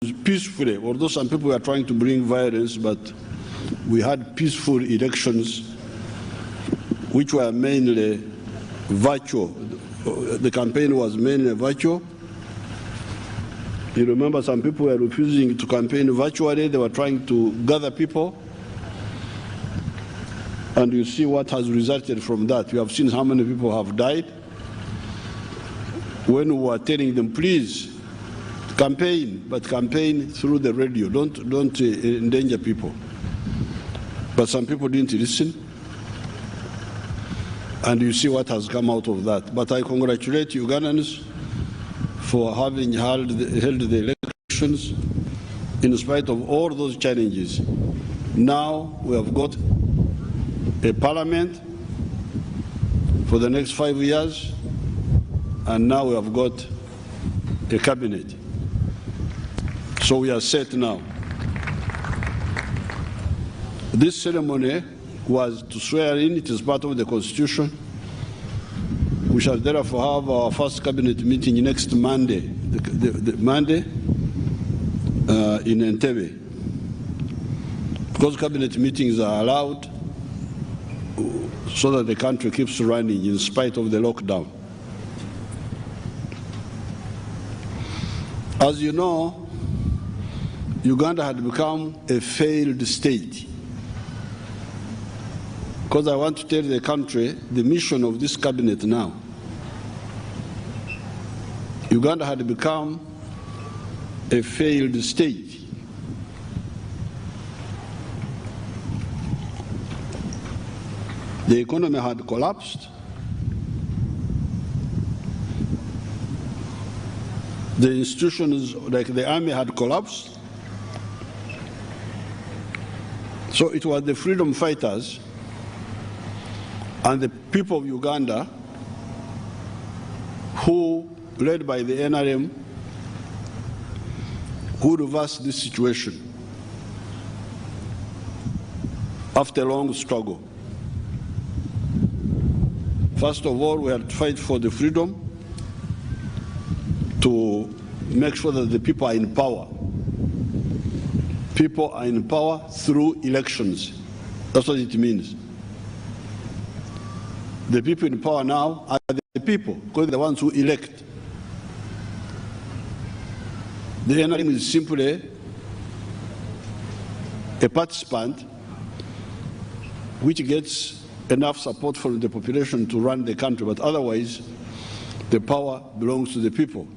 peacefully, although some people were trying to bring violence, but we had peaceful elections, which were mainly virtual. The campaign was mainly virtual. You remember some people were refusing to campaign virtually. They were trying to gather people. And you see what has resulted from that. You have seen how many people have died. When we were telling them, please, campaign, but campaign through the radio. Don't endanger people. But some people didn't listen. And you see what has come out of that. But I congratulate Ugandans for having held the elections in spite of all those challenges. Now we have got a parliament for the next 5 years, and now we have got a cabinet. So we are set now. This ceremony was to swear in. It is part of the Constitution. We shall therefore have our first cabinet meeting next Monday, the Monday in Entebbe. Because cabinet meetings are allowed so that the country keeps running in spite of the lockdown. As you know, Uganda had become a failed state. Because I want to tell the country the mission of this cabinet now. Uganda had become a failed state. The economy had collapsed. The institutions like the army had collapsed. So it was the freedom fighters and the people of Uganda who, led by the NRM, who reversed this situation after a long struggle. First of all, we had to fight for the freedom to make sure that the people are in power. People are in power through elections. That's what it means. The people in power now are the people, because they're the ones who elect. The NRM is simply a participant which gets enough support from the population to run the country, but otherwise the power belongs to the people.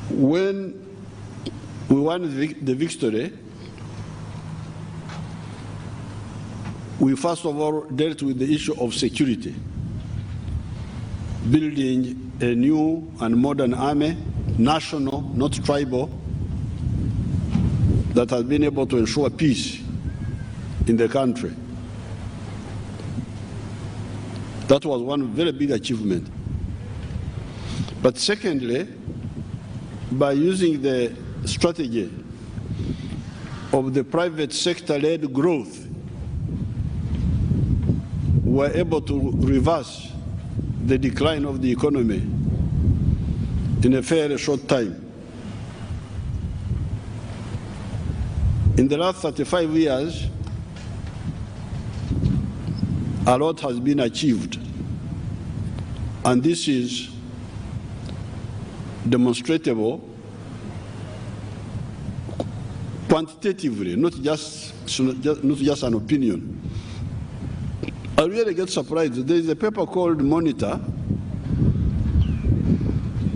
When we won the victory, we first of all dealt with the issue of security, building a new and modern army, national, not tribal, that has been able to ensure peace in the country. That was one very big achievement. But secondly, by using the strategy of the private sector-led growth, we were able to reverse the decline of the economy in a fairly short time. In the last 35 years, a lot has been achieved, and this is demonstrable quantitatively, not just an opinion. I really get surprised. There is a paper called Monitor.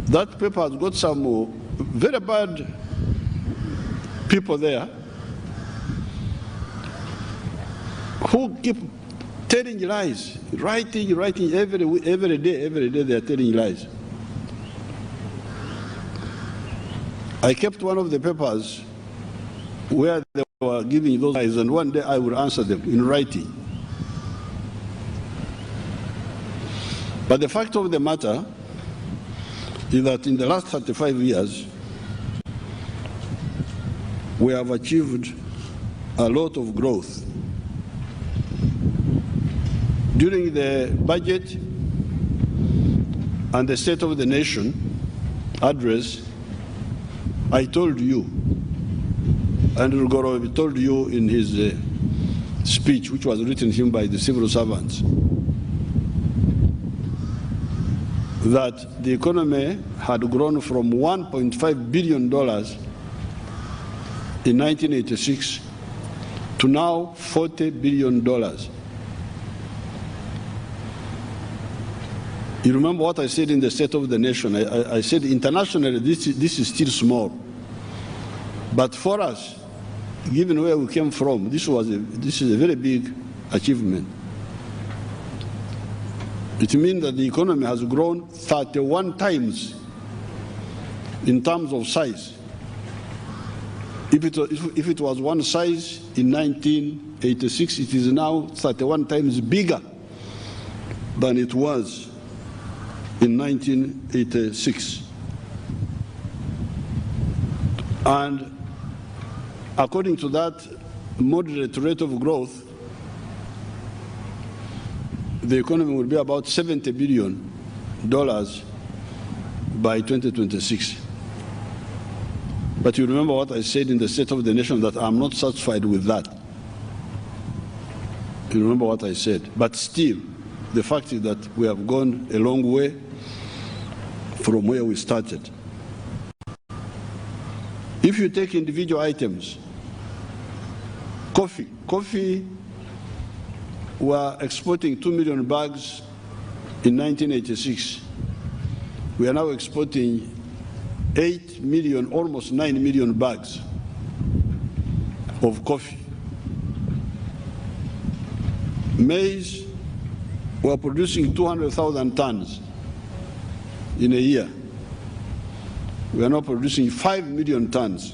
That paper has got some very bad people there who keep telling lies, writing every day they are telling lies. I kept one of the papers where they were giving those lies, and one day I will answer them in writing. But the fact of the matter is that in the last 35 years, we have achieved a lot of growth. During the budget and the State of the Nation address, I told you, Andrew Gorobi told you in his speech, which was written him by the civil servants, that the economy had grown from $1.5 billion in 1986 to now $40 billion. You remember what I said in the State of the Nation? I said internationally this is still small. But for us, given where we came from, this is a very big achievement. It means that the economy has grown 31 times in terms of size. If it was one size in 1986, it is now 31 times bigger than it was in 1986. And according to that moderate rate of growth, the economy will be about $70 billion by 2026. But you remember what I said in the State of the Nation, that I'm not satisfied with that. You remember what I said. But still, the fact is that we have gone a long way from where we started. If you take individual items, coffee, we are exporting 2 million bags in 1986. We are now exporting 8 million, almost 9 million bags of coffee. Maize, we are producing 200,000 tons in a year. We are now producing 5 million tons.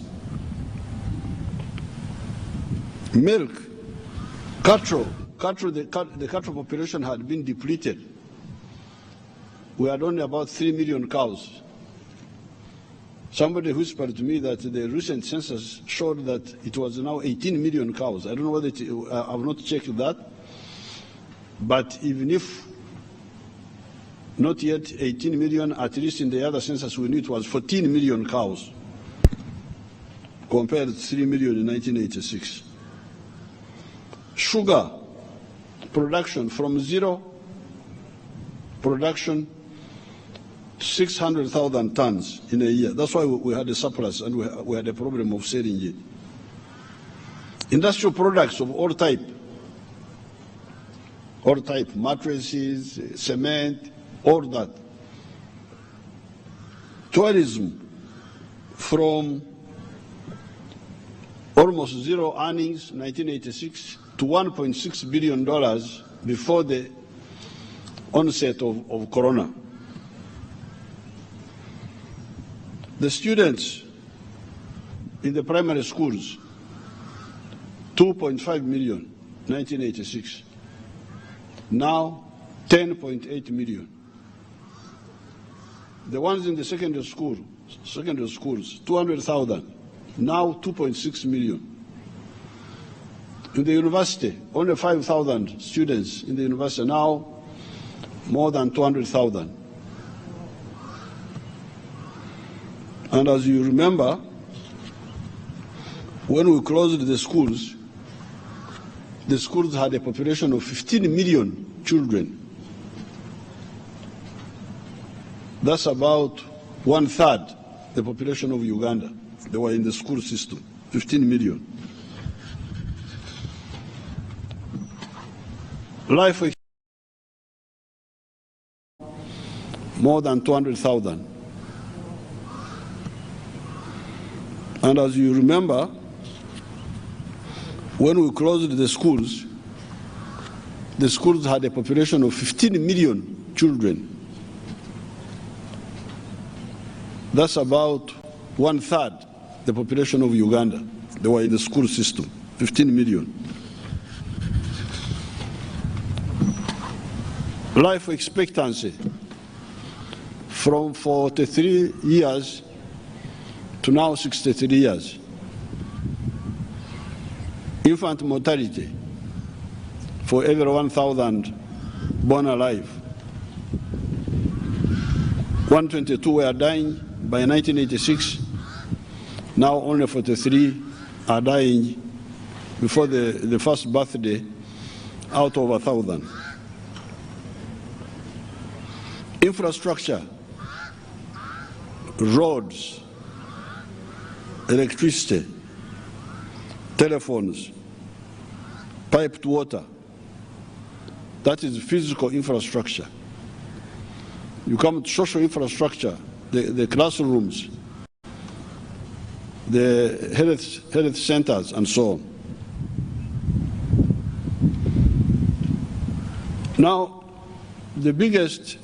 Milk, cattle, the cattle population had been depleted. We had only about 3 million cows. Somebody whispered to me that the recent census showed that it was now 18 million cows. I don't know whether I have not checked that. But even if not yet 18 million, at least in the other census we knew it was 14 million cows compared to 3 million in 1986. Sugar production from zero production to 600,000 tons in a year. That's why we had a surplus and we had a problem of selling it. Industrial products of all type, mattresses, cement, all that. Tourism from almost zero earnings in 1986 to $1.6 billion before the onset of Corona. The students in the primary schools, 2.5 million in 1986. Now 10.8 million. The ones in the secondary schools, 200,000, now 2.6 million. In the university, only 5,000 students in the university, now more than 200,000. And as you remember, when we closed the schools had a population of 15 million children. That's about 1/3 the population of Uganda. They were in the school system, 15 million. Life more than 200,000. And as you remember, when we closed the schools had a population of 15 million children. That's about 1/3 the population of Uganda. They were in the school system, 15 million. Life expectancy from 43 years to now 63 years. Infant mortality for every 1,000 born alive 122 were dying by 1986. Now only 43 are dying before the first birthday out of 1,000. Infrastructure, roads, electricity, telephones, piped water. That is physical infrastructure. You come to social infrastructure, the classrooms, the health centers, and so on. Now, the biggest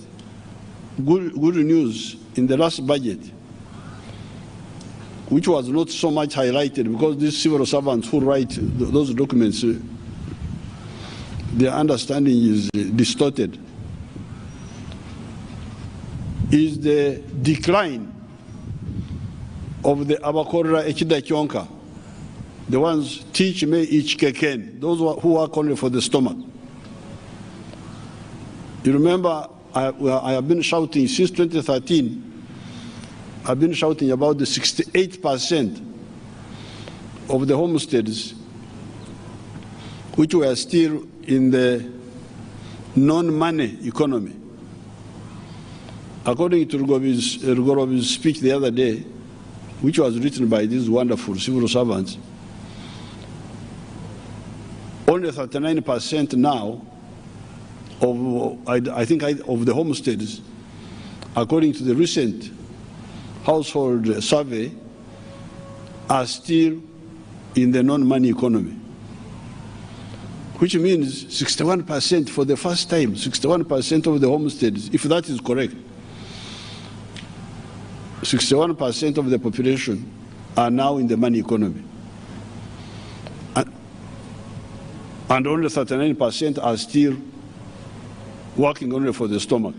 good news in the last budget, which was not so much highlighted because these civil servants who write those documents, their understanding is distorted, is the decline of the Abakorera Echida Kyonka, the ones teach me each keken, those who work only for the stomach. You remember, I have been shouting since 2013, I've been shouting about the 68% of the homesteads which were still in the non-money economy. According to Rugorovi's speech the other day, which was written by these wonderful civil servants, only 39% now of, of the homesteads, according to the recent household survey, are still in the non-money economy, which means 61% for the first time, 61% of the homesteads, if that is correct, 61% of the population are now in the money economy. And only 39% are still working only for the stomach,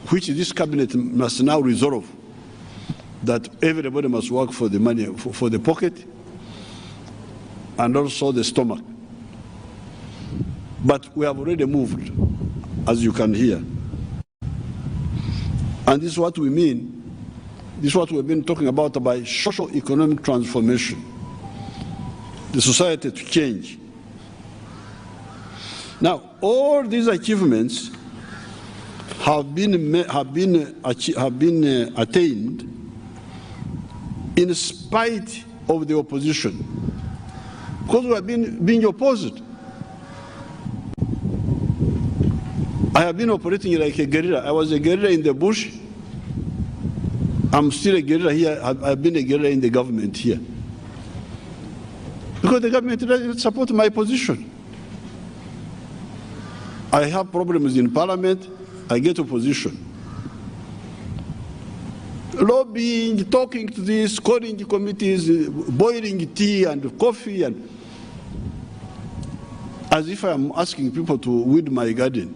which this cabinet must now resolve, that everybody must work for the money, for the pocket, and also the stomach. But we have already moved, as you can hear. And this is what we mean, this is what we've been talking about by social economic transformation, the society to change. Now, all these achievements have been attained in spite of the opposition, because we have been being opposed. I have been operating like a guerrilla. I was a guerrilla in the bush. I'm still a guerrilla here. I've been a guerrilla in the government here, because the government doesn't support my position. I have problems in parliament, I get opposition. Lobbying, talking to this, calling committees, boiling tea and coffee, and as if I am asking people to weed my garden.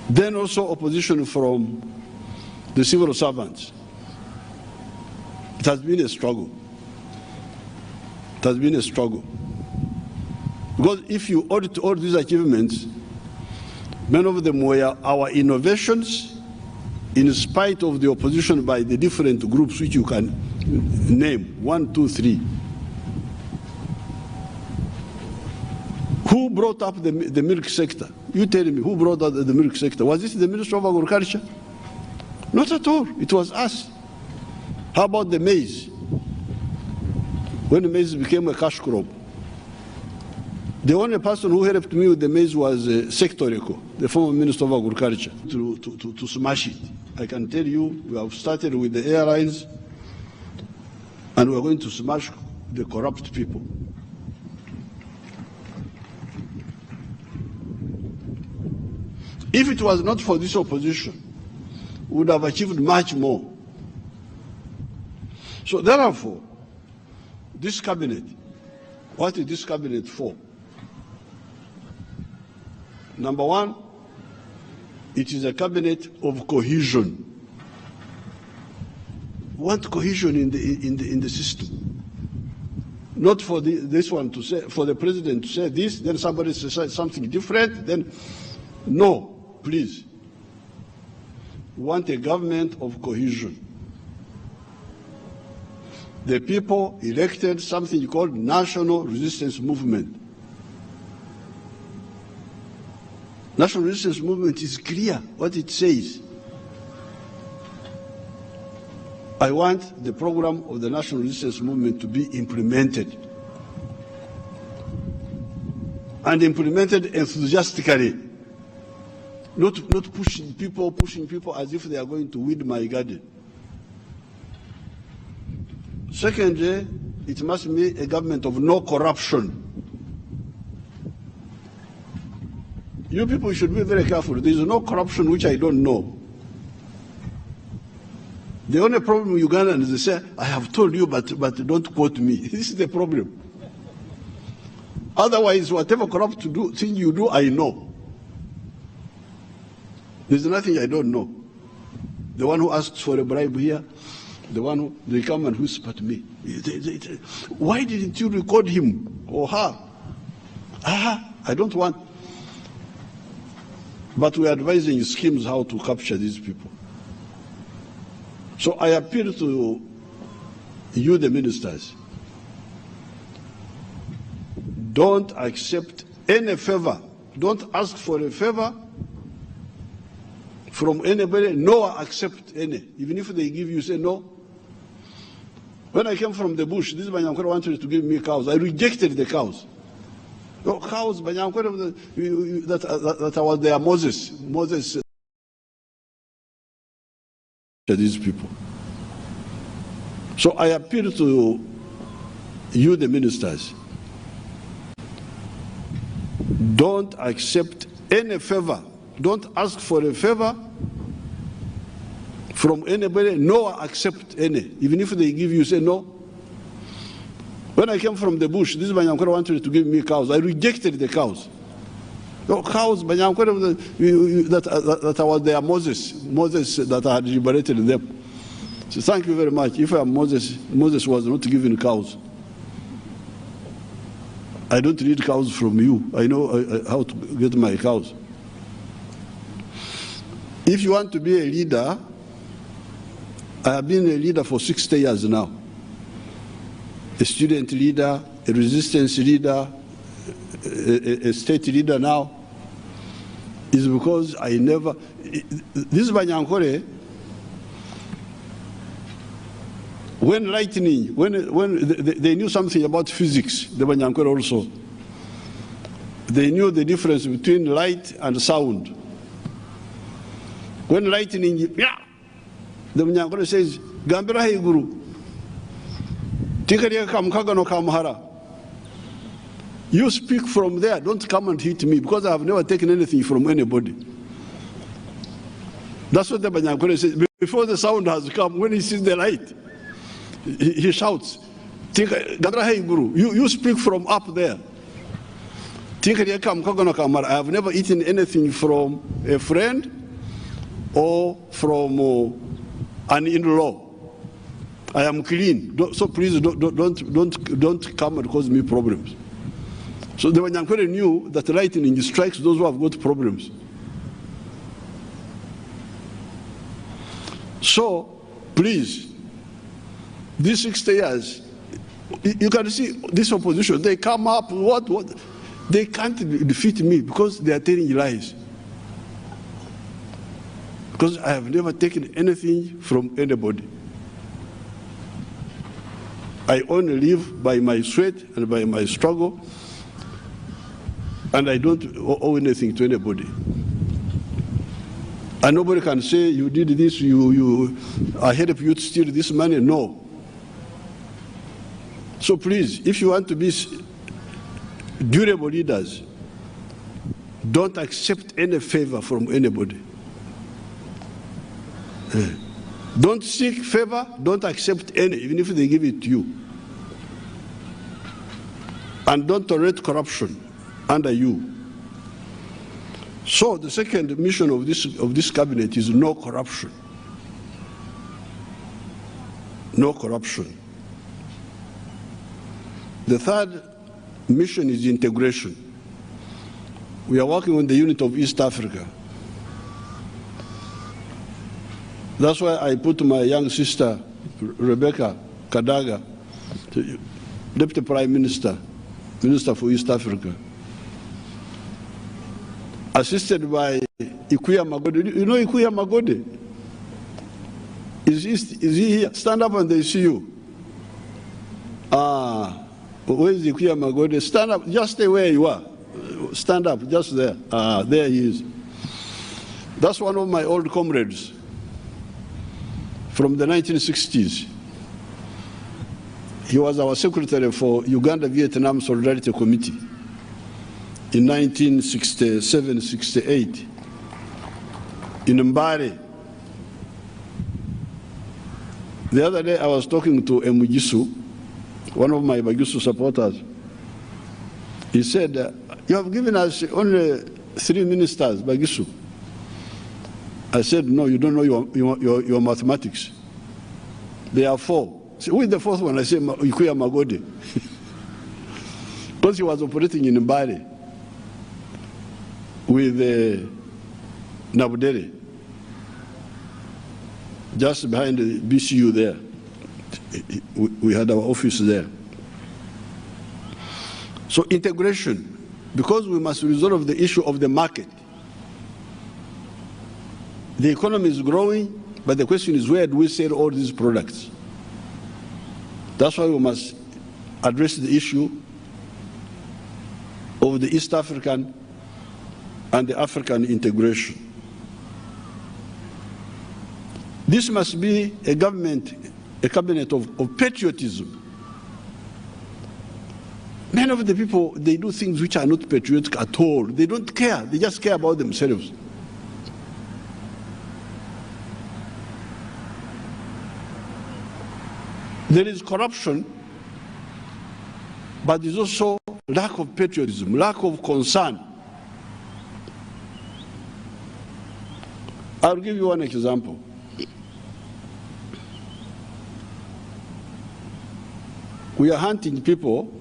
Then also opposition from the civil servants. It has been a struggle. It has been a struggle. Because if you audit all these achievements, many of them were our innovations in spite of the opposition by the different groups which you can name, 1, 2, 3. Who brought up the milk sector? You tell me, who brought up the milk sector? Was it the Minister of Agriculture? Not at all. It was us. How about the maize? When the maize became a cash crop, the only person who helped me with the maize was Sektoreko, the former Minister of Agriculture, to smash it. I can tell you, we have started with the airlines, and we're going to smash the corrupt people. If it was not for this opposition, we would have achieved much more. So therefore, this cabinet, what is this cabinet for? Number one, it is a cabinet of cohesion. We want cohesion in the system. Not for this one to say, for the president to say this, then somebody says something different, then No, please. We want a government of cohesion. The people elected something called National Resistance Movement. National Resistance Movement is clear what it says. I want the program of the National Resistance Movement to be implemented. And implemented enthusiastically. Not pushing people as if they are going to weed my garden. Secondly, it must be a government of no corruption. You people should be very careful. There is no corruption which I don't know. The only problem with Ugandans is they say, I have told you, but don't quote me. This is the problem. Otherwise, whatever corrupt thing you do, I know. There's nothing I don't know. The one who asks for a bribe here, the one who, they come and whisper to me. Why didn't you record him or her? I don't want. But we are advising schemes how to capture these people. So I appeal to you, the ministers. Don't accept any favor. Don't ask for a favor from anybody, nor accept any. Even if they give you, say no. When I came from the bush, this Banyankore wanted to give me cows. I rejected the cows. No, cows, Banyankore, that was their Moses. Moses these people. So I appeal to you, the ministers. Don't accept any favor. Don't ask for a favor from anybody, nor accept any. Even if they give you, say no. When I came from the bush, this Banyankore wanted to give me cows. I rejected the cows. No, cows, Banyankore, that was their Moses that had liberated them. So thank you very much. If I am Moses was not given cows. I don't need cows from you. I know how to get my cows. If you want to be a leader, I have been a leader for 60 years now. A student leader, a resistance leader, a state leader now, is because I never, this Banyankore, when lightning, when they knew something about physics, the Banyankore also, they knew the difference between light and sound. When lightning, yeah, the Banyankore says, Gambira hai guru, tikariya kamkaga no kamhara. You speak from there, don't come and hit me, because I have never taken anything from anybody. That's what the Banyankore says. Before the sound has come, when he sees the light, he shouts, you speak from up there. I have never eaten anything from a friend or from an in-law. I am clean, so please don't come and cause me problems. So the Banyankore knew that lightning strikes those who have got problems. So, please, these 60 years, you can see this opposition, they come up, what? They can't defeat me because they are telling lies. Because I have never taken anything from anybody. I only live by my sweat and by my struggle, and I don't owe anything to anybody. And nobody can say, you did this, I helped you to steal this money. No. So please, if you want to be durable leaders, don't accept any favor from anybody. Don't seek favor, don't accept any, even if they give it to you. And don't tolerate corruption under you. So the second mission of this cabinet is no corruption. No corruption. The third mission is integration. We are working on the unit of East Africa. That's why I put my young sister, Rebecca Kadaga, Deputy Prime Minister, Minister for East Africa, assisted by Ikuya Magode. You know Ikuya Magode? Is he here? Stand up and they see you. Where is Ikuya Magode? Stand up, just stay where you are. Stand up, just there. There he is. That's one of my old comrades from the 1960s. He was our secretary for Uganda-Vietnam Solidarity Committee in 1967-68 in Mbare. The other day I was talking to Emugisu, one of my Bagisu supporters. He said, you have given us only 3 ministers, Bagisu. I said, no, you don't know your mathematics. There are 4. Who is the 4th one? I said, Ikuya Magode. Because he was operating in Mbare with Nabudere, just behind the BCU there. We had our office there. So integration, because we must resolve the issue of the market. The economy is growing, but the question is, where do we sell all these products? That's why we must address the issue of the East African and the African integration. This must be a government, a cabinet of patriotism. Many of the people, they do things which are not patriotic at all. They don't care. They just care about themselves. There is corruption, but there's also lack of patriotism, lack of concern. I'll give you one example. We are hunting people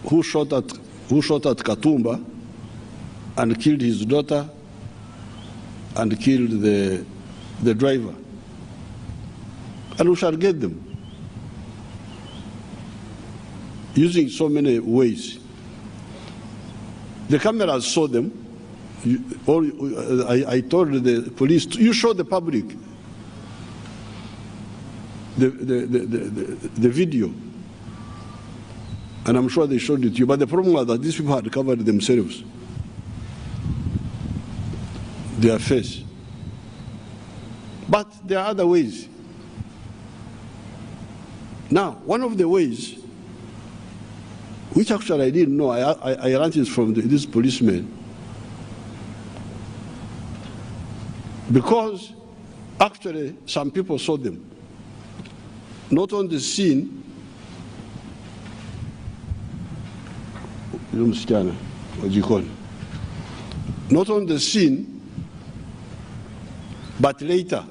who shot at Katumba and killed his daughter and killed the driver. And we shall get them using so many ways. The cameras saw them. I told the police, you show the public the video. And I'm sure they showed it to you. But the problem was that these people had covered themselves, their face. But there are other ways. Now, one of the ways, which actually I didn't know, I learned it from this policeman, because actually some people saw them, not on the scene, not on the scene, but later,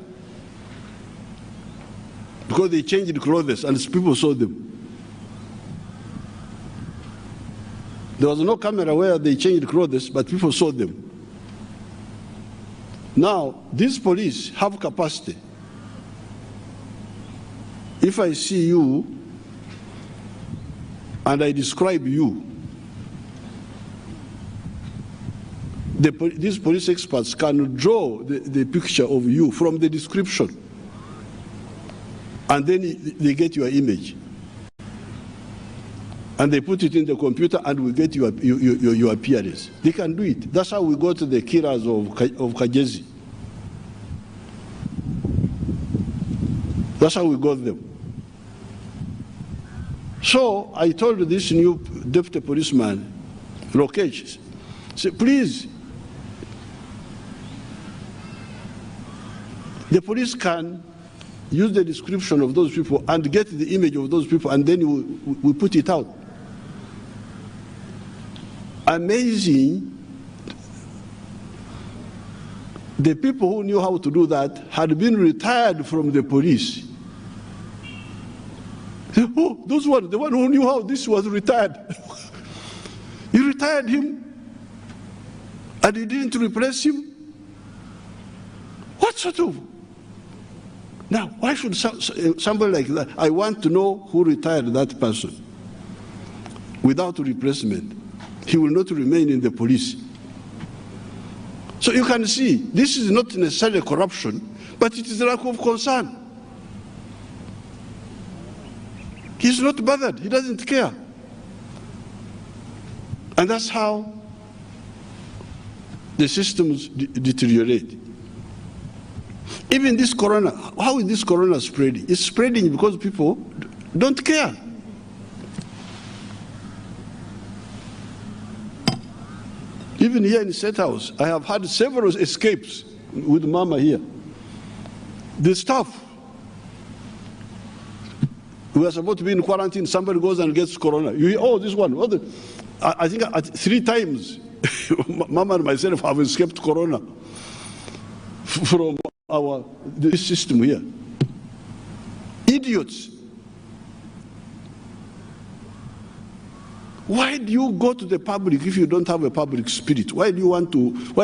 because they changed clothes and people saw them. There was no camera where they changed clothes, but people saw them. Now, these police have capacity. If I see you and I describe you, these police experts can draw the picture of you from the description, and then they get your image. And they put it in the computer and we get your appearance. They can do it. That's how we got the killers of Kajezi. That's how we got them. So I told this new deputy policeman, Lokesh, say, please, the police can use the description of those people and get the image of those people, and then we put it out. Amazing. The people who knew how to do that had been retired from the police. Oh, those ones, the one who knew how this was retired. You retired him. And you didn't replace him? What sort of? Now, why should somebody like that? I want to know who retired that person. Without replacement, he will not remain in the police. So you can see, this is not necessarily corruption, but it is a lack of concern. He's not bothered, he doesn't care. And that's how the systems deteriorate. Even this corona, how is this corona spreading? It's spreading because people don't care. Even here in State House, I have had several escapes with Mama here. The staff, we are supposed to be in quarantine, somebody goes and gets corona. You hear, oh, this one. Oh, I think 3 times, Mama and myself have escaped corona from this system here. Idiots. Why do you go to the public if you don't have a public spirit? Why do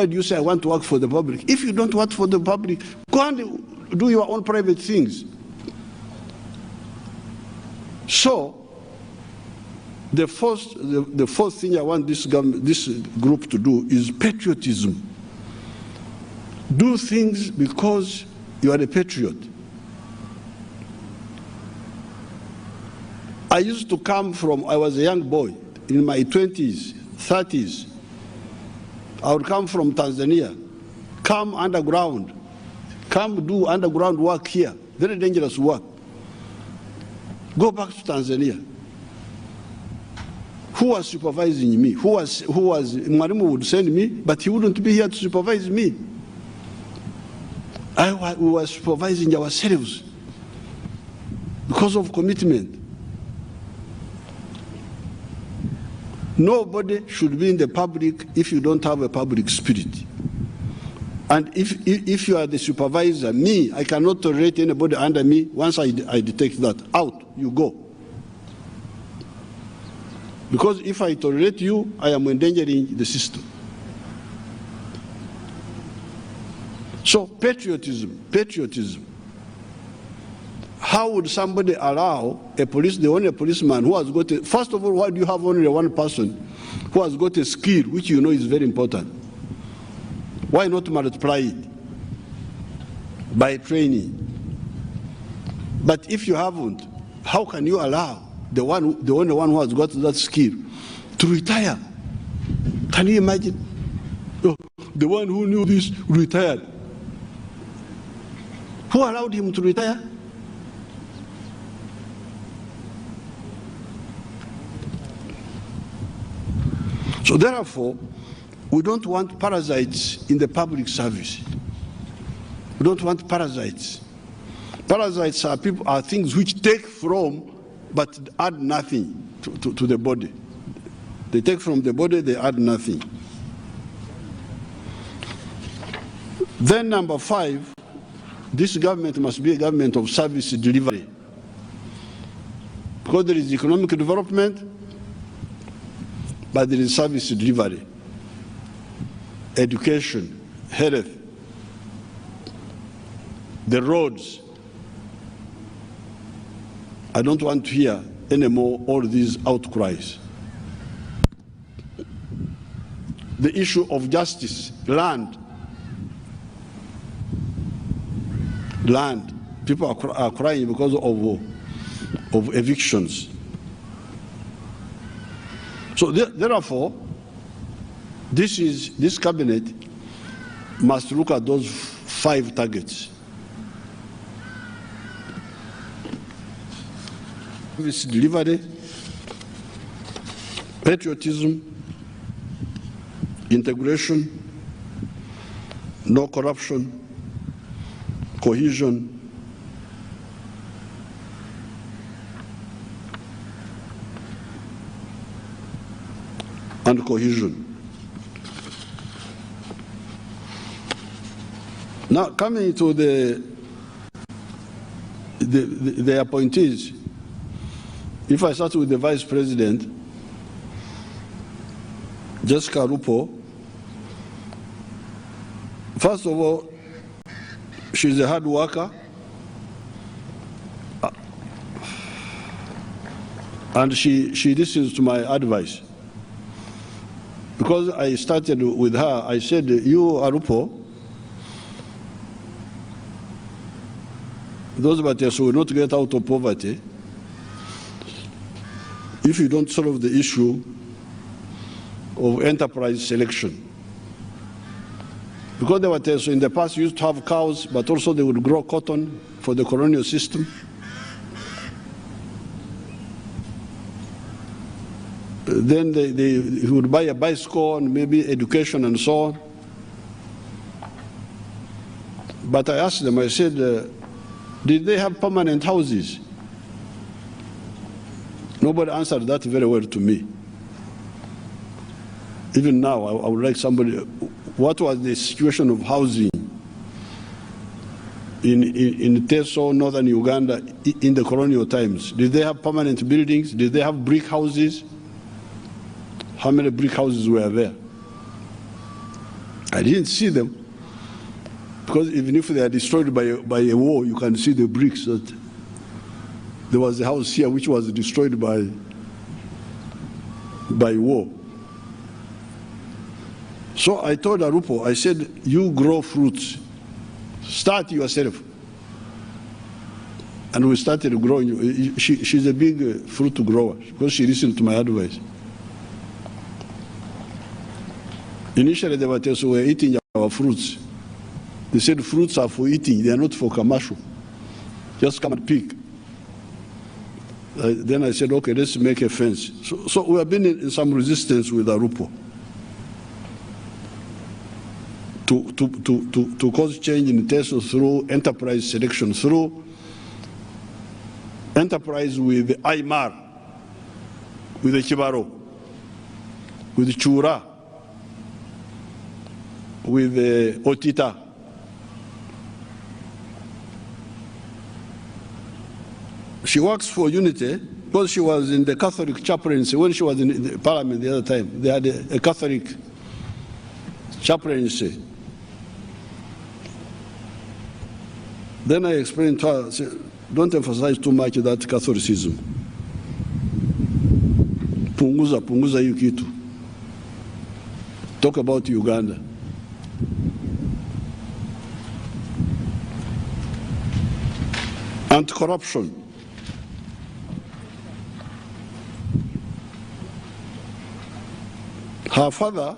you say I want to work for the public? If you don't work for the public, go and do your own private things. So, the fourth thing I want this group to do is patriotism. Do things because you are a patriot. I used to come from, I was a young boy, in my 20s, 30s. I would come from Tanzania, come underground, come do underground work here, very dangerous work. Go back to Tanzania. Who was supervising me? Who was Mwalimu would send me, but he wouldn't be here to supervise me. We were supervising ourselves because of commitment. Nobody should be in the public if you don't have a public spirit. And if you are the supervisor, me, I cannot tolerate anybody under me. Once I detect that, out, you go. Because if I tolerate you, I am endangering the system. So patriotism. How would somebody allow the only policeman who has got first of all, why do you have only one person who has got a skill which you know is very important? Why not multiply it by training? But if you haven't, how can you allow the only one who has got that skill to retire? Can you imagine? Oh, the one who knew this retired. Who allowed him to retire? So therefore, we don't want parasites in the public service. We don't want parasites. Parasites are things which take from but add nothing to the body. They take from the body, they add nothing. Then number 5, this government must be a government of service delivery. Because there is economic development, but there is service delivery, education, health, the roads. I don't want to hear anymore all these outcries. The issue of justice, land. People are crying because of evictions. So therefore, this cabinet must look at those 5 targets. Service delivery, patriotism, integration, no corruption, cohesion, and cohesion. Now, coming to the appointees, if I start with the Vice President, Jessica Rupo First of all, she's a hard worker, and she listens to my advice. Because I started with her, I said, you, Arupo, those of us who will not get out of poverty if you don't solve the issue of enterprise selection. Because the Wateso in the past used to have cows, but also they would grow cotton for the colonial system. Then he would buy a bicycle and maybe education and so on. But I asked them, I said, did they have permanent houses? Nobody answered that very well to me. Even now, I would like somebody, what was the situation of housing in Teso, northern Uganda, in the colonial times? Did they have permanent buildings? Did they have brick houses? How many brick houses were there? I didn't see them, because even if they are destroyed by a war, you can see the bricks. That there was a house here which was destroyed by war. So I told Arupo, I said, you grow fruits, start yourself. And we started growing. She's a big fruit grower because she listened to my advice. Initially, the Wateso were eating our fruits. They said fruits are for eating, they are not for commercial. Just come and pick. Then I said, okay, let's make a fence. So we have been in some resistance with Arupo to cause change in Teso through enterprise selection, through enterprise with Aymar, with the Chibaro, with the Chura, with the Otita. She works for Unity because she was in the Catholic chaplaincy. When she was in the parliament the other time, they had a Catholic chaplaincy. Then I explained to her, said, don't emphasize too much that Catholicism. Punguza hiyo kitu. Talk about Uganda. And corruption. Her father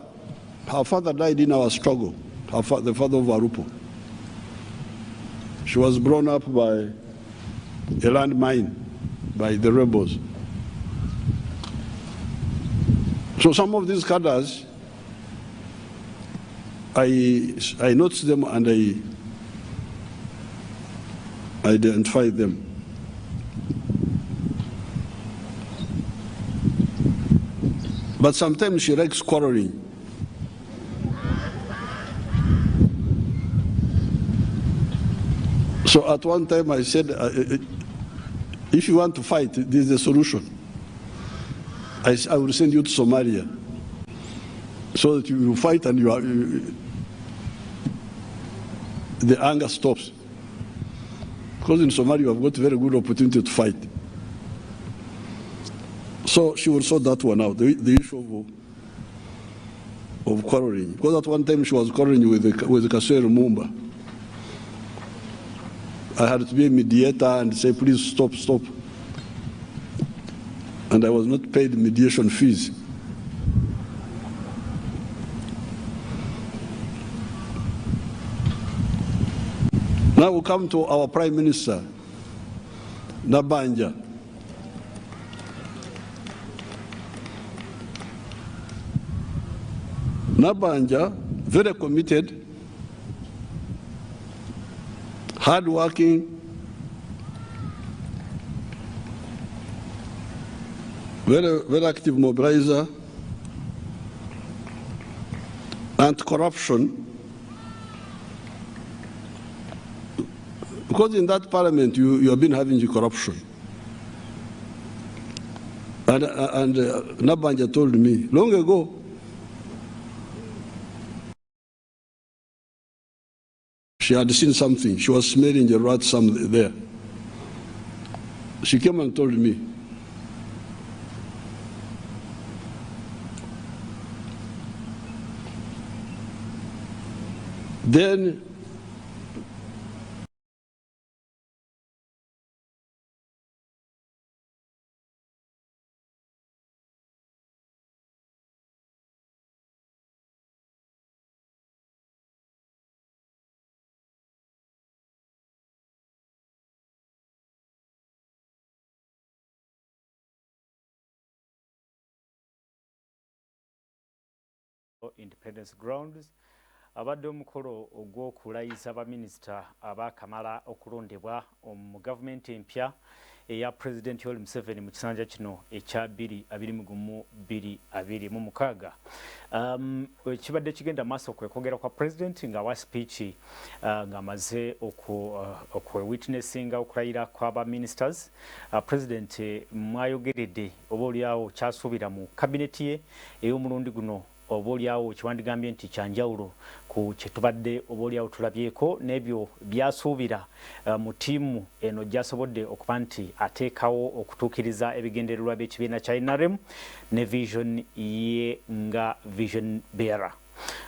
died in our struggle, the father of Arupo. She was blown up by a landmine by the rebels. So some of these cadres, I noticed them and I identified them. But sometimes she likes quarreling. So at one time I said, if you want to fight, this is the solution. I will send you to Somalia so that you will fight and the anger stops. Because in Somalia you have got a very good opportunity to fight. So she will sort that one out, the issue of quarreling. Because at one time she was quarreling with Kaswere Mumba. I had to be a mediator and say, please stop. And I was not paid mediation fees. Now we come to our Prime Minister, Nabanja. Nabanja, very committed, hardworking, very active mobilizer, anti-corruption. Because in that parliament you have been having corruption. And Nabanja told me long ago, She had seen something. She was smelling the rat some there. She came and told me. Then Independence Grounds abadde omukolo ogw'okulayiza minisita abaakamala okulondebwa mu gavumenti empya eya pulezidenti Yoweri Museveni mu kisanja kino ekya 2026. Kibadde kigenda maaso kwekogera kwa pulezidenti nga wa speech ng'amaze okwewitnessinga okulayira kw'aba ministers. Pulezidenti mwayogeredde oba oliawo kyasuubira mu kabineti ye ey'omulundi guno oba oliawo kiwandigambye nti kyanjawulo ku kyetubadde oba oliawo tulabyeko n'ebyo byasuubira mu ttiimu eno gyasobodde okuba nti ateekawo okutuukiriza ebigendererwa by'ekibiina kya NRM ne vision ye nga vision bearer.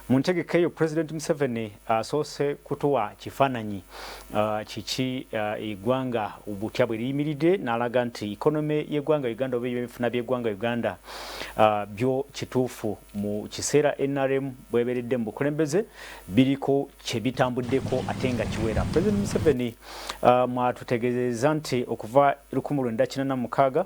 Mu ntegeka eyo Pulezidenti Museveni asoose kutuwa kifaananyi kiki eggwanga obutya bwe liyimiridde n'alaga nti ikonomi y'eggwanga Uganda oba ebyenfuna by'eggwanga Uganda byo kituufu mu kiseera NRM bweberedde mu bukulembeze biriko kye bitambuddeko ate nga kiwera. Pulezidenti Museveni mwatutegeeza nti okuva 1946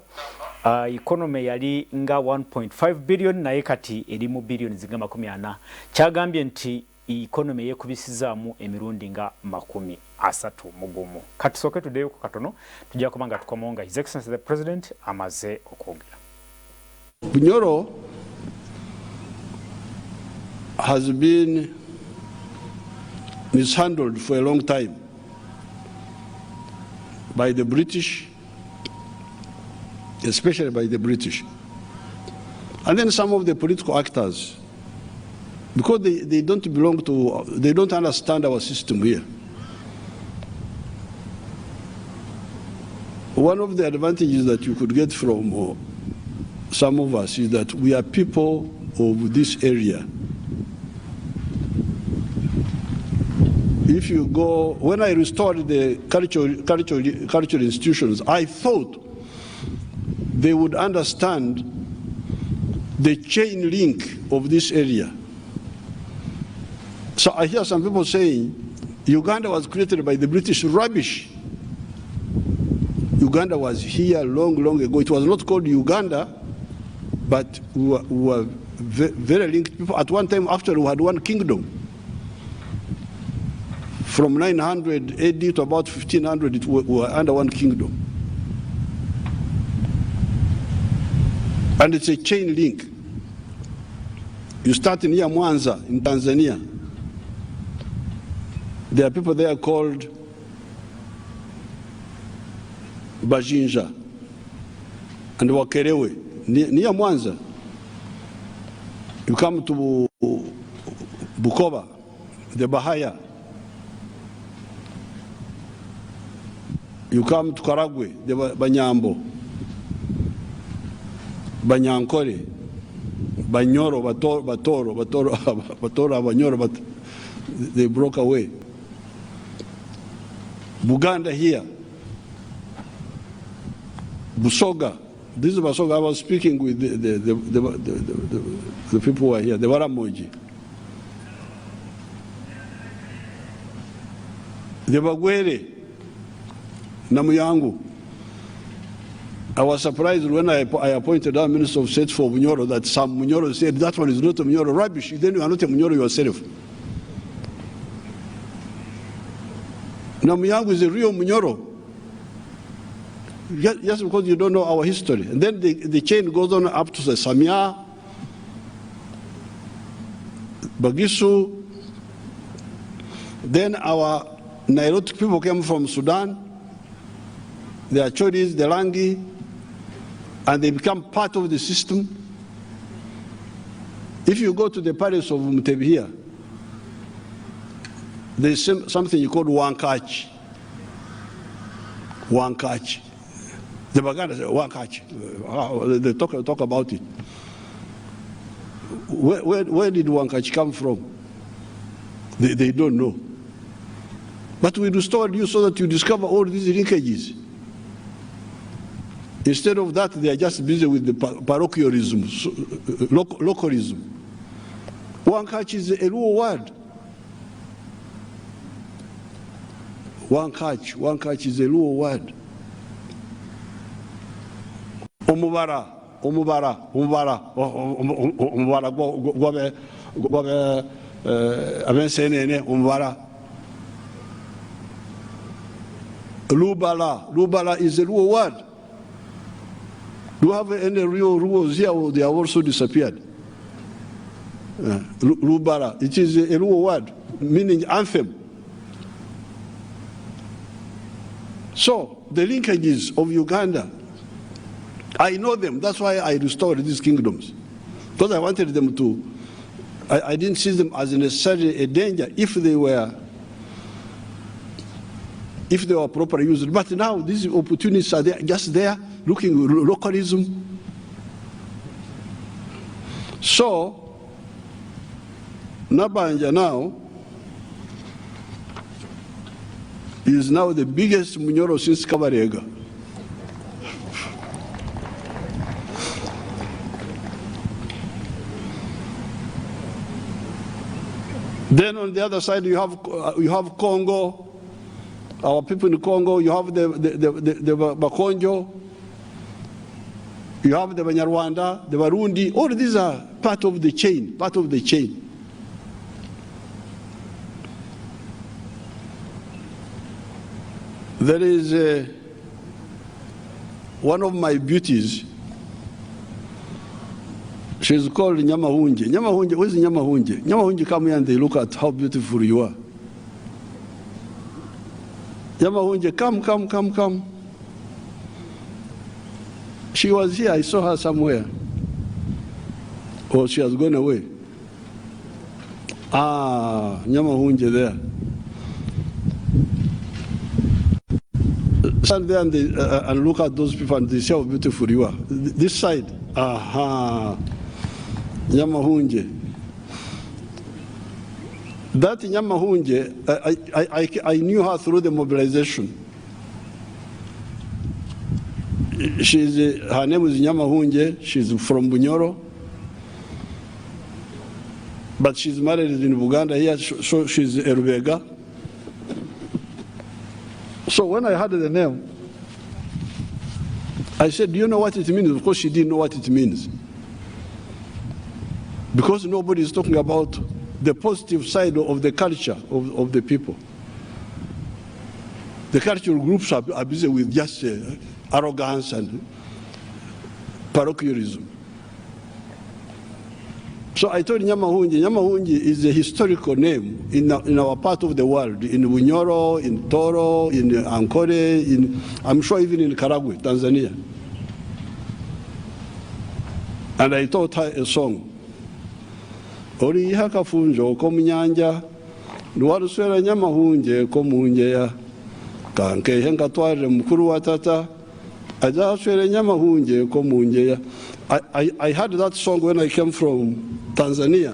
ikonomi yali nga 1.5 billion naye kati eri mu billion zinga 40. Kyagambye nti ikonomi yekubisizaamu emirundi nga 30. Katusooke tuddeyo ku katono tujja kuba nga tukomawo nga His Excellency the President amaze okwogera. Bunyoro has been mishandled for a long time by the British, especially by the British. And then some of the political actors, because they don't belong to, they don't understand our system here. One of the advantages that you could get from some of us is that we are people of this area. If you go, when I restored the cultural institutions, I thought they would understand the chain link of this area. So I hear some people saying Uganda was created by the British. Rubbish. Uganda was here long, long ago. It was not called Uganda, but we were very linked people. At one time, after we had one kingdom. From 900 AD to about 1500, we were under one kingdom. And it's a chain link. You start near Mwanza in Tanzania. There are people there called Bajinja and Wakerewe, near Mwanza. You come to Bukoba, the Bahaya. You come to Karagwe, the Banyambo, Banyankore, Banyoro, Batoro, Banyoro, but they broke away. Buganda here, Busoga. This is Busoga. I was speaking with the people who are here, the Waramoji. The Bagwere, Namuyangu. I was surprised when I appointed our Minister of State for Bunyoro that some Bunyoro said that one is not a Bunyoro. Rubbish. Then you are not a Bunyoro yourself. Namuyangu is a real Bunyoro. Just because you don't know our history. And then the chain goes on up to the Samia, Bagisu. Then our Nilotic people came from Sudan. They are Chodis, the Langi, and they become part of the system. If you go to the palace of Mutebi here, there's something called one catch. One catch. The Baganda say one catch. They talk about it. Where did one catch come from? They don't know. But we restored you so that you discover all these linkages. Instead of that, they are just busy with the parochialism, localism. One catch is a Luo word. One catch is a Luo word. Omubara, Lubala is a Luo word. Do you have any real rules here, or they have also disappeared? Lubala, it is a Luo word, meaning anthem. So, the linkages of Uganda, I know them. That's why I restored these kingdoms. Because I wanted them to, I didn't see them as necessarily a danger if they were properly used. But now these opportunities are there, just there, looking localism. So, Nabanja now is now the biggest Munyoro since Kabarega. Then on the other side you have Congo, our people in Congo. You have the Bakonjo, you have the Banyarwanda, the Barundi. All these are part of the chain. There is one of my beauties. She's called Nyamahunje. Nyamahunje, where's Nyamahunje? Nyamahunje, come here and they look at how beautiful you are. Nyamahunje, come. She was here, I saw her somewhere. Or she has gone away. Ah, Nyamahunje there. Stand there and look at those people and they see how beautiful you are. This side, aha. Nyamahunje. That Nyamahunje, I knew her through the mobilization. Her name is Nyamahunje. She's from Bunyoro, but she's married in Uganda here, so she's a Rubega. So when I heard the name, I said, do you know what it means? Of course she didn't know what it means. Because nobody is talking about the positive side of the culture of the people. The cultural groups are busy with just arrogance and parochialism. So I told Nyamahunje is a historical name in our part of the world, in Bunyoro, in Toro, in Ankole, I'm sure even in Karagwe, Tanzania. And I taught her a song. Ori hakafunjo ko munyanja nduwaruswera Nyamahunje ko munjeya kanke henga tware mukuru wa tata ajaswera Nyamahunje ko munjeya. I heard that song when I came from Tanzania,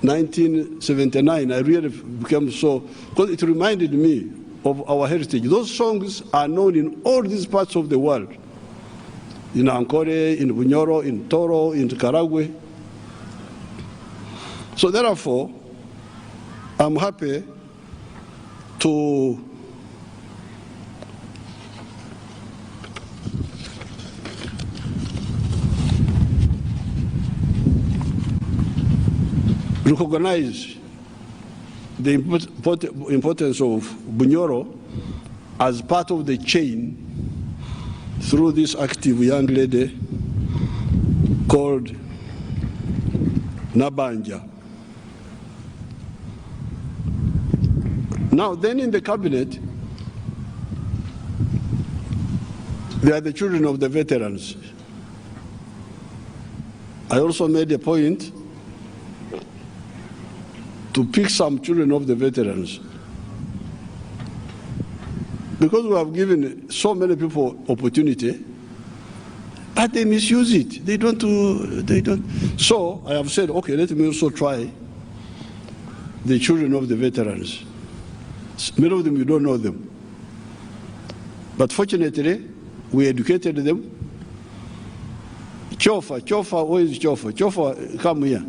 1979. I really became so, because it reminded me of our heritage. Those songs are known in all these parts of the world, in Ankole, in Bunyoro, in Toro, in Karagwe. So therefore, I'm happy to recognize the importance of Bunyoro as part of the chain through this active young lady called Nabanja. Now, then in the cabinet, they are the children of the veterans. I also made a point to pick some children of the veterans. Because we have given so many people opportunity, but they misuse it. They don't. So I have said, okay, let me also try the children of the veterans. Many of them, you don't know them. But fortunately, we educated them. Chofa, where is Chofa? Chofa, come here.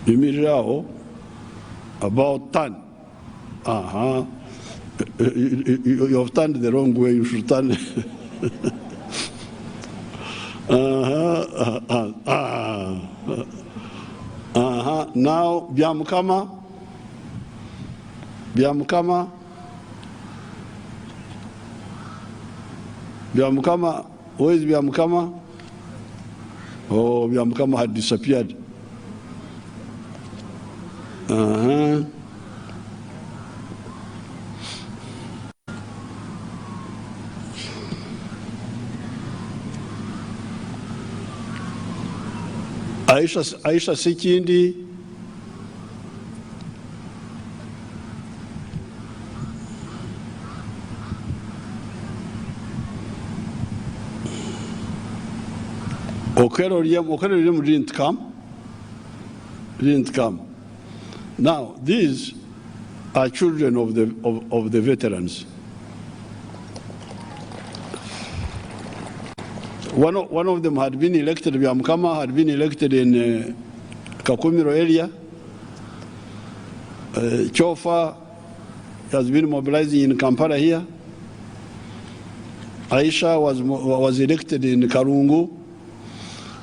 Immediately, about 10. You have turned the wrong way, you should turn. Now, Biamukama, where is Biamukama? Oh, Biamukama had disappeared. Aisha Sekindi, Okwogerakwa didn't come. Now, these are children of the veterans. One of them had been elected, Biamukama had been elected in Kakumiro area. Chofa has been mobilizing in Kampala here. Aisha was elected in Karungu.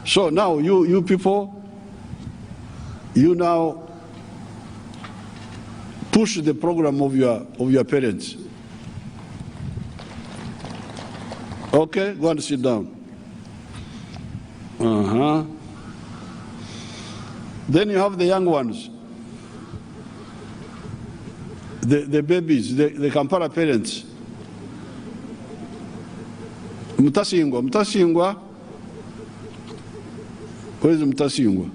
So now you people, you now push the program of your parents. Okay, go and sit down. Then you have the young ones, the babies, the Kampala parents. Mutasingwa. Where is Mutasingwa?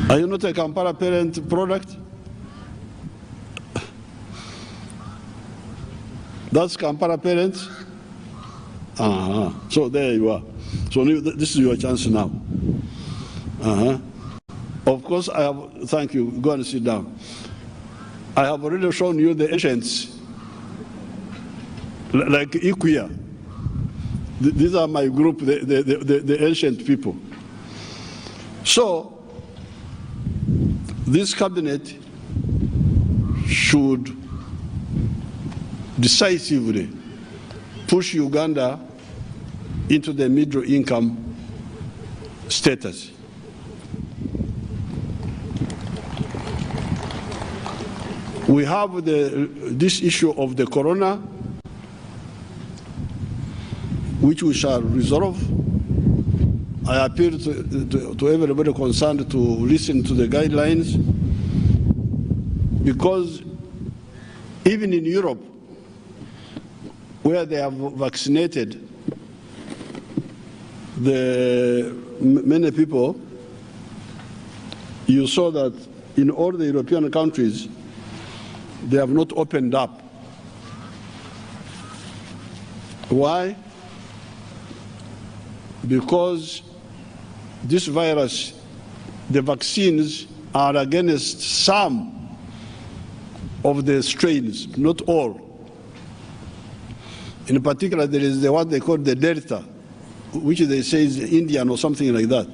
Are you not a Kampala parent product? That's Kampala parents? So there you are. So this is your chance now. Of course, thank you, go and sit down. I have already shown you the ancients, like Ikuya. These are my group, the ancient people. So, this cabinet should decisively push Uganda into the middle income status. We have this issue of the corona, which we shall resolve. I appeal to everybody concerned to listen to the guidelines, because even in Europe, where they have vaccinated many people, you saw that in all the European countries, they have not opened up. Why? Because this virus, the vaccines are against some of the strains, not all. In particular, there is what they call the Delta, which they say is Indian or something like that.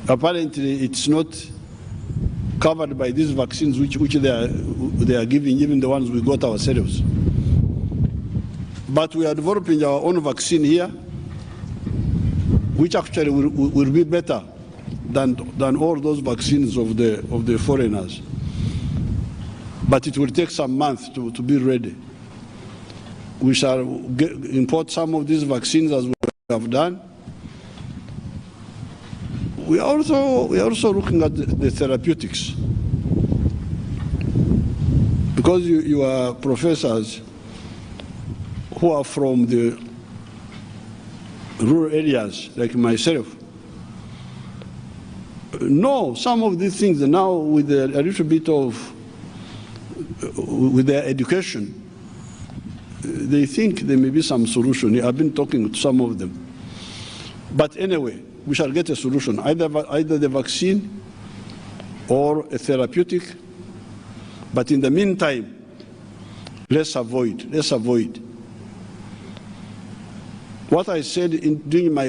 Apparently, it's not covered by these vaccines which they are giving, even the ones we got ourselves. But we are developing our own vaccine here, which actually will be better than all those vaccines of the foreigners. but it will take some months to be ready. We shall import some of these vaccines as we have done. We are also looking at the therapeutics. Because you are professors who are from the rural areas, like myself, know some of these things now with a little bit of, with their education. They think there may be some solution. I've been talking to some of them. But anyway, we shall get a solution, either the vaccine or a therapeutic. But in the meantime, let's avoid. What I said during my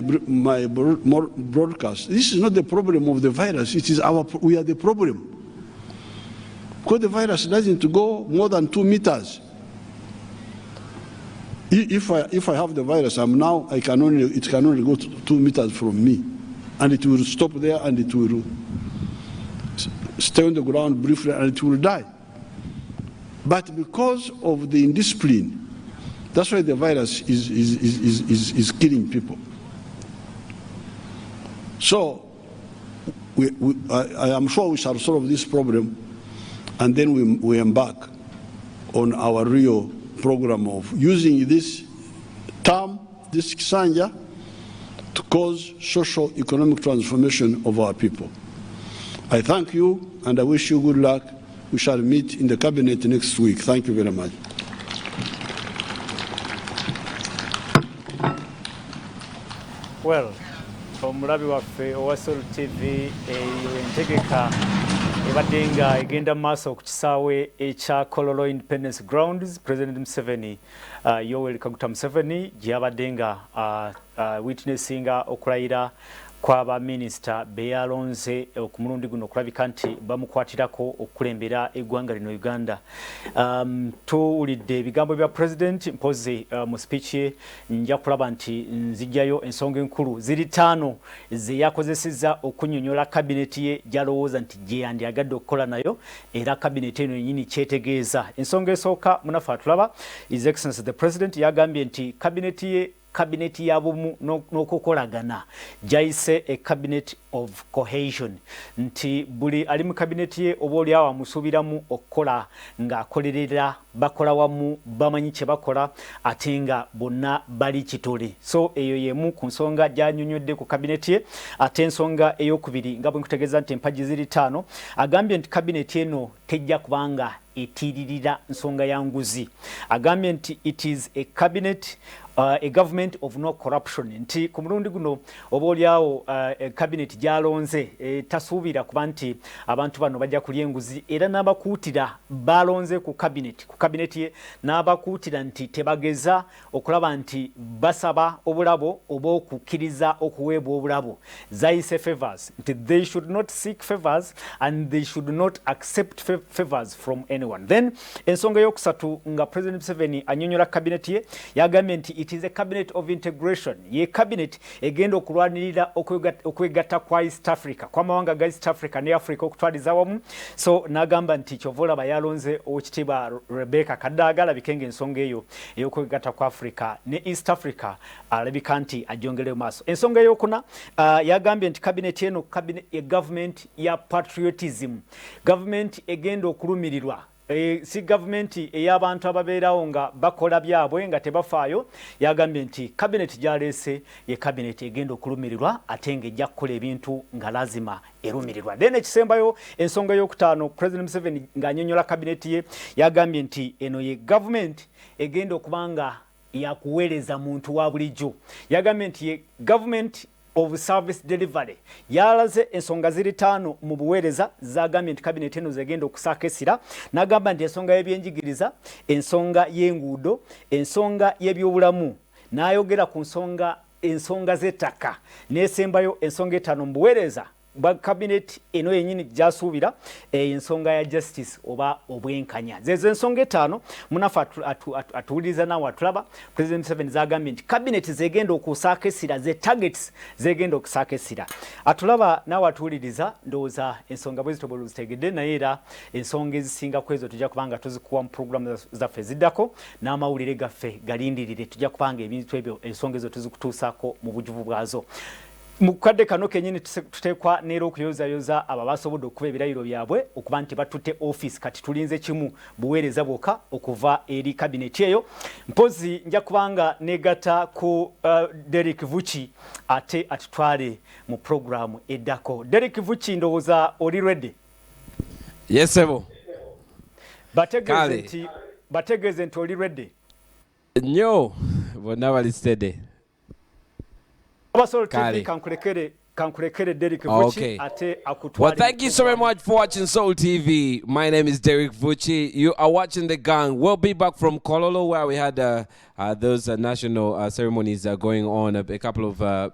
broadcast, this is not the problem of the virus, it is we are the problem. Because the virus doesn't go more than 2 meters. If I have the virus, it can only go 2 meters from me. And it will stop there and it will stay on the ground briefly and it will die. But because of the indiscipline, that's why the virus is killing people. So I am sure we shall solve this problem, and then we embark on our real program of using this term, this Kisanja, to cause social economic transformation of our people. I thank you and I wish you good luck. We shall meet in the cabinet next week. Thank you very much. Well, omulabi waffe owa Sol TV entegeka ebaddenga egenda maaso ku kisaawe ekya Kololo Independence Grounds. President Museveni, Yoweri Kaguta Museveni, gy'abaddenga witnessinga okulayira kwaba minisita beyalonze ku mulundi guno okulabika nti bamukwatirako okulembera eggwanga lino Uganda. Tuwulidde ebigambo bya president mpozi mu speech ye, nja kulaba nti nzijjayo ensonga enkulu ziri 5 ze yakozesezza okunnyonnyola kabineti ye gy'alowooza nti gye yandyagadde okukola nayo, era kabineti eno yennyini kyetegeeza. Ensonga esooka munafu atulaba, His Excellency the President yagambye nti kabineti yabumu n'okukolagana gyayise a cabinet of cohesion, nti buli ali mu kabineti ye oba oli awo amusuubiramu okukola ng'akolerera bakola wamu, bamanyi kye bakola ate nga bonna bali kitole. So eyo yemu ku nsonga gy'annyonnyodde ku kabineti ye. Ate ensonga ey'okubiri nga bwe nkutegeeza nti empagi ziri 5, agambye nti kabineti eno tejja kubanga etiririra nsonga ya nguzi. Agambye nti it is a cabinet a government of no corruption, nti ku mulundi guno oba oliawo cabinet gyalonze tasuubira kuba nti abantu bano bajja kulya enguzi, era n'abakuutira balonze ku cabinet ye n'abakuutira nti tebageza okulaba nti basaba obulabo oba okukkiriza okuweebwa obulabo, zayise favors, nti they should not seek favors and they should not accept favors from anyone. Then ensonga y'okusatu nga President Museveni annyonnyola cabinet ye, yagambye nti it is a cabinet of integration. Ye cabinet egenda okulwanirira okwegatta kwa East Africa, kwa mawanga ga East Africa ne Africa okutwaliza wamu. So nagamba nti kyovola bayalonze okitiba Rebecca Kadaga alabika ensonga eyo ey'okwegatta kwa Africa ne East Africa alabika nti agyongere maaso. Ensonga ey'okuna yagambye nti cabinet eno a government ya patriotism, government egenda okulumirirwa, si gavumenti ey'abantu ababeerawo nga bakola byabwe nga tebafaayo. Yagambye nti cabinet gyaleese ye cabinet egenda okulumirirwa ate nga ejja kukola ebintu nga lazima erumirirwa. Then ekisembayo ensonga y'okutaano, President Museveni ng'annyonnyola cabinet ye, yagambye nti eno ye government egenda okubanga yakuweereza muntu wa bulijjo. Yagambye nti ye government of service delivery. Yalaze ensonga ziri 5 mu buweereza zagambye nti cabinet eno zegenda okusaaka essira. N'agamba nti ensonga y'ebyenjigiriza, ensonga y'enguudo, ensonga y'ebyobulamu, n'ayogera ku ensonga z'ettaka, n'esembayo ensonga 5 mu buweereza ba cabinet eno yenyini jasuubira ensonga ya justice oba obwenkanya zezo ensonga etaano munafa atuwuliriza nawe atulaba President 7 zagambye nti cabinet zegenda okusaaka essira ze targets zegenda okusaaka essira atulaba nawe atuwuliriza ndowooza ensonga bwe zitobola zitegedde naye era ensonga ezisinga ku ezo tujja kubanga tuzikuwa mu programu zaffe ziddako n'amawulire gaffe galindirire tujja kubanga ebintu ebyo ensonga ezo tuzikutuusaako mu bujuvu bwazo mukadde kano kenyini tutekwa neero okuyozayoza abo abasobodde okuba ebirayiro byabwe okuba nti batutte office kati tulinze kimu buweereza bwokka okuva eri kabineti eyo mpozi nja kubanga negata ku Derek Vuchi ate atutwale mu programu eddako. Derek Vuchi ndowooza oli ready? Yes sebo. bategeeze nti oli ready? Nnyo bonna bali steady. Abasolo TV kankulekere Derek Vuchi ate akutwale. Well, thank you so very much for watching Soul TV. My name is Derek Vuchi. You are watching The Gang. We'll be back from Kololo where we had those national ceremonies going on, a couple of